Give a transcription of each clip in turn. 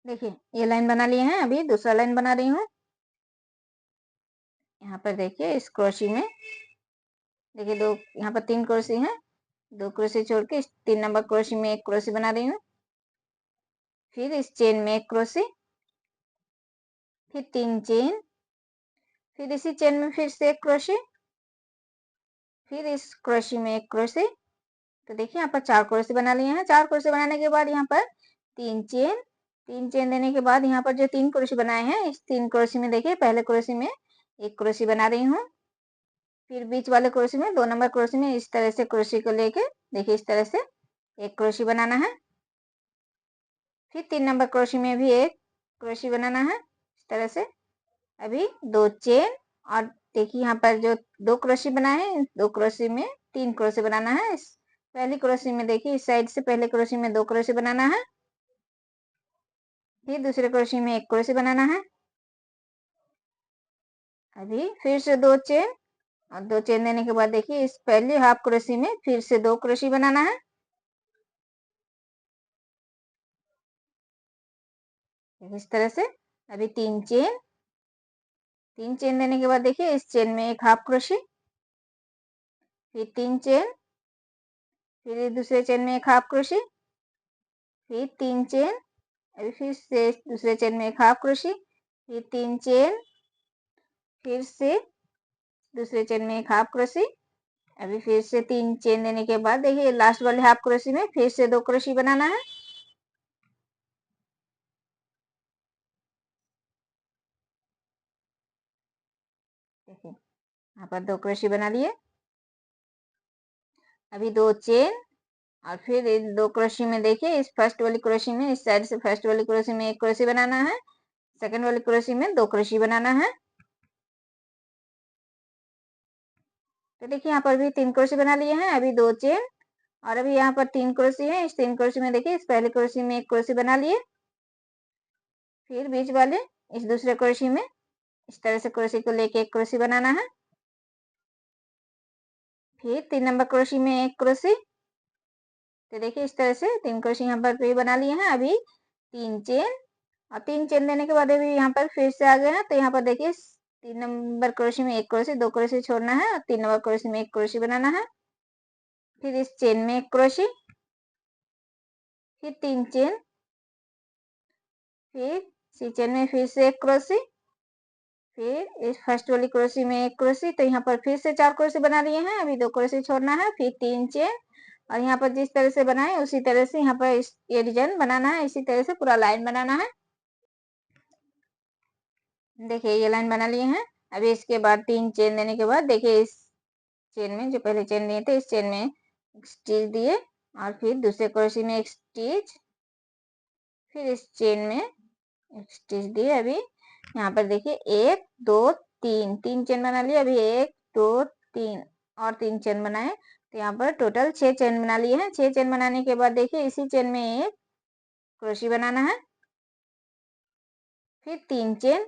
देखिए ये लाइन बना लिए हैं, अभी दूसरा लाइन बना रही हूँ। यहाँ पर देखिए इस क्रोशी में देखिए दो, यहाँ पर 3 क्रोशी हैं, 2 क्रोशी छोड़ के इस 3 नंबर क्रोशी में एक क्रोशी बना रही हूँ। फिर इस चेन में एक क्रोशी, फिर 3 चेन, फिर इसी चेन में फिर से एक क्रोशी, फिर इस क्रोशी में एक क्रोशी। तो देखिए यहाँ पर 4 क्रोशी बना लिए हैं। 4 क्रोशी बनाने के बाद यहाँ पर 3 चेन, 3 चेन देने के बाद यहाँ पर जो 3 क्रोशी बनाए हैं, इस 3 क्रोशी में देखिए पहले क्रोशी में एक क्रोशी बना रही हूँ। फिर बीच वाले क्रोशी में 2 नंबर क्रोशी में इस तरह से क्रोशी को लेके देखिए इस तरह से एक क्रोशी बनाना है। फिर 3 नंबर क्रोशी में भी एक क्रोशी बनाना है इस तरह से। अभी 2 चेन और देखिए यहाँ पर जो 2 क्रोशी बनाए हैं, 2 क्रोशी में 3 क्रोशी बनाना है। इस पहली क्रोशी में देखिए इस साइड से पहले क्रोशी में 2 क्रोशी बनाना है। फिर दूसरे क्रोशी में एक क्रोशी बनाना है। अभी फिर से 2 चेन और 2 चेन देने के बाद देखिए इस पहली हाफ क्रोशी में फिर से 2 क्रोशी बनाना है। इस तरह से अभी 3 चेन, 3 चेन देने के बाद देखिए इस चेन में एक हाफ क्रोशी, फिर 3 चेन, फिर दूसरे चेन में एक हाफ क्रोशी, फिर 3 चेन, अभी फिर से दूसरे चेन में एक हाफ क्रोशी, फिर 3 चेन, फिर से दूसरे चेन में एक हाफ क्रोशी। अभी फिर से 3 चेन देने के बाद देखिए लास्ट वाले हाफ क्रोशी में फिर से 2 क्रोशी बनाना है। देखिए यहाँ पर 2 क्रोशी बना लिए। अभी 2 चेन और फिर इन 2 क्रोशी में देखिए इस फर्स्ट वाली क्रोशी में इस साइड से फर्स्ट वाली क्रोशी में एक क्रोशी बनाना है, सेकंड वाली क्रोशी में 2 क्रोशी बनाना है। तो देखिए यहाँ पर भी 3 क्रोशी बना लिए हैं। अभी 2 चेन और अभी यहाँ पर 3 क्रोशी है। इस 3 क्रोशी में देखिए इस पहले क्रोशी में एक क्रोशी बना लिए, फिर बीच वाले इस दूसरे क्रोशी में इस तरह से क्रोशी को लेके एक क्रोशी बनाना है। फिर 3 नंबर क्रोशी में एक क्रोशी। तो देखिए इस तरह से 3 क्रोशी यहाँ पर भी बना लिए हैं। अभी 3 चेन और 3 चेन देने के बाद अभी यहाँ पर फिर से आ गए हैं। तो यहाँ पर देखिए 3 नंबर क्रोशी में एक क्रोशी, 2 क्रोशी छोड़ना है और 3 नंबर क्रोशी में एक क्रोशी बनाना है। फिर इस चेन में एक क्रोशी, फिर 3 चेन, फिर इसी चेन में फिर से एक क्रोशी, फिर इस फर्स्ट वाली क्रोशी में एक क्रोशी। तो यहाँ पर फिर से 4 क्रोशी बना लिए हैं। अभी 2 क्रोशी छोड़ना है, फिर 3 चेन और यहाँ पर जिस तरह से बनाए उसी तरह से यहाँ पर ये डिजाइन बनाना है। इसी तरह से पूरा लाइन बनाना है। देखिए ये लाइन बना लिए हैं। अभी इसके बाद 3 चेन देने के बाद देखिए इस चेन में जो पहले चेन दिए थे इस चेन में स्टिच दिए और फिर दूसरे क्रोशी में एक स्टिच, फिर इस चेन में एक स्टिच दिए। अभी यहाँ पर देखिए 1 2 3 3 चेन बना लिए। अभी 1 2 3 और 3 चेन बनाए। तो यहाँ पर टोटल 6 चेन बना लिए हैं। 6 चेन बनाने के बाद देखिए इसी चेन में एक क्रोशी बनाना है, फिर 3 चेन।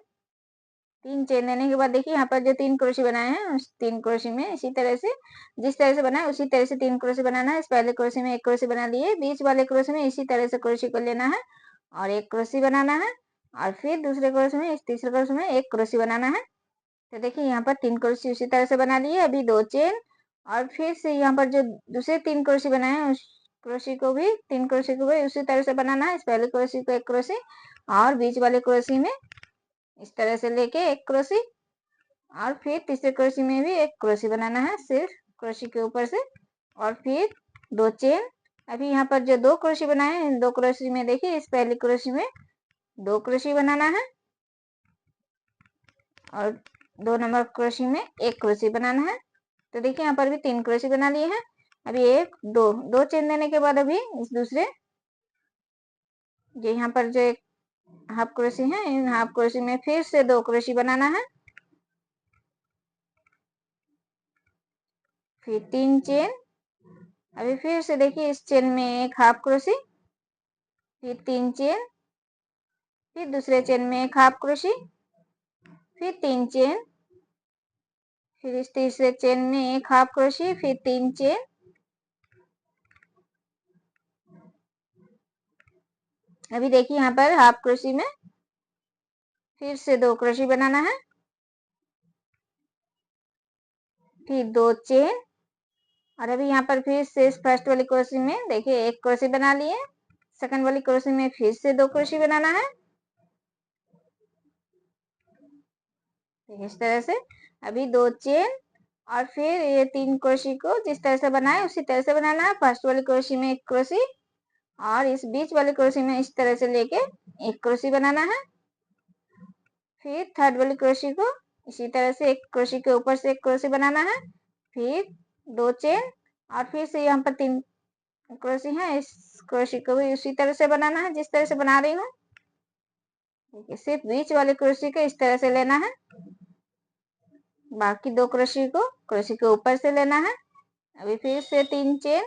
3 चेन देने के बाद देखिए यहाँ पर जो 3 क्रोशी बनाए हैं उस 3 क्रोशी में इसी तरह से जिस तरह से बनाए उसी तरह से 3 क्रोशी बनाना है। इस पहले क्रोशी में एक क्रोशी बना लिए, बीच वाले क्रोशी में इसी तरह से क्रोशी को लेना है और एक क्रोशी बनाना है और फिर दूसरे क्रोशी में इस तीसरे क्रोशी में एक क्रोशी बनाना है। तो देखिए यहाँ पर 3 क्रोशी उसी तरह से बना लिए। अभी 2 चेन और फिर से यहाँ पर जो दूसरे 3 क्रोशी बनाए हैं उस क्रोशी को भी 3 क्रोशी को भी उसी तरह से बनाना है। इस पहले क्रोशी को एक क्रोशी और बीच वाले क्रोशी में इस तरह से लेके एक क्रोशी और फिर तीसरे क्रोशी में भी एक क्रोशी बनाना है सिर्फ क्रोशी के ऊपर से और फिर 2 चेन। अभी यहाँ पर जो 2 क्रोशी बनाए हैं इन 2 क्रोशी में देखिए इस पहली क्रोशी में 2 क्रोशी बनाना है और 2 नंबर क्रोशी में एक क्रोशी बनाना है। तो देखिए यहाँ पर भी 3 क्रोशी बना लिए हैं। अभी 1 2 चेन देने के बाद अभी इस दूसरे जो यहाँ पर जो एक हाफ क्रोशी है इन हाफ क्रोशी में फिर से 2 क्रोशी बनाना है, फिर 3 चेन। अभी फिर से देखिए इस चेन में एक हाफ क्रोशी, फिर 3 चेन, फिर दूसरे चेन में एक हाफ क्रोशी, फिर 3 चेन, फिर इस तीसरे चेन में एक हाफ क्रोशी, फिर 3 चेन, अभी देखिए यहाँ पर हाफ क्रोशी में फिर से 2 क्रोशी बनाना है, फिर 2 चेन, और अभी यहाँ पर फिर से फर्स्ट वाली क्रोशी में देखिए 1 क्रोशी बना लिए, सेकंड वाली क्रोशी में फिर से 2 क्रोशी बनाना है, इस तरह से। अभी 2 चेन और फिर ये 3 क्रोशी को जिस तरह से बनाए उसी तरह से बनाना है। फर्स्ट वाली क्रोशी में 1 क्रोशी और इस बीच वाली क्रोशी में इस तरह से लेके 1 क्रोशी बनाना है। फिर थर्ड वाली क्रोशी को इसी तरह से 1 क्रोशी के ऊपर से 1 क्रोशी बनाना है, फिर 2 चेन और फिर से यहाँ पर 3 क्रोशी है, इस क्रोशी को भी उसी तरह से बनाना है जिस तरह से बना रही हूँ। सिर्फ बीच वाले क्रोशी को इस तरह से लेना है, बाकी 2 क्रोशी को क्रोशी के ऊपर से लेना है। अभी फिर से 3 चेन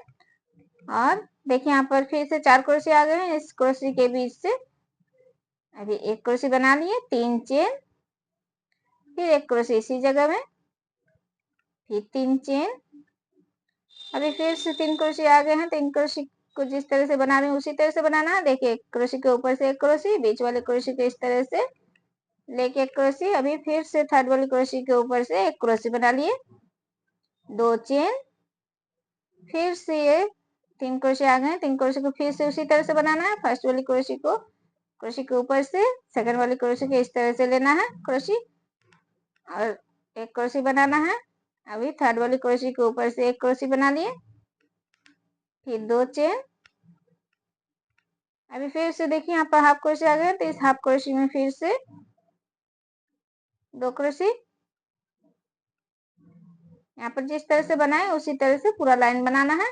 और देखिए यहाँ पर फिर से 4 क्रोशी आ गए हैं इस क्रोशी के बीच से। अभी 1 क्रोशी बना लिए, 3 चेन, फिर 1 क्रोशी इसी जगह में, फिर 3 चेन, अभी फिर से 3 क्रोशी आ गए हैं। 3 क्रोशी को जिस तरह से बना रहे हैं उसी तरह से बनाना है। देखिए 1 क्रोशी के ऊपर से 1 क्रोशी, बीच वाले क्रोशी को इस तरह से लेके 1 क्रोशी, अभी फिर से थर्ड वाली क्रोशी के ऊपर से 1 क्रोशी बना लिए, 2 चेन, फिर से ये 3 क्रोशी आ गए। 3 क्रोशी को फिर से उसी तरह से बनाना है। फर्स्ट वाली क्रोशी को क्रोशी के ऊपर से सेकंड वाली क्रोशी को इस तरह से लेना है क्रोशी और 1 क्रोशी बनाना है। अभी थर्ड वाली क्रोशी के ऊपर से 1 क्रोशी बना लिए, फिर 2 चेन, अभी फिर से देखिए यहाँ पर हाफ क्रोशी आ गया, तो इस हाफ क्रोशी में फिर से 2 क्रोशी, यहाँ पर जिस तरह से बनाए उसी तरह से पूरा लाइन बनाना है।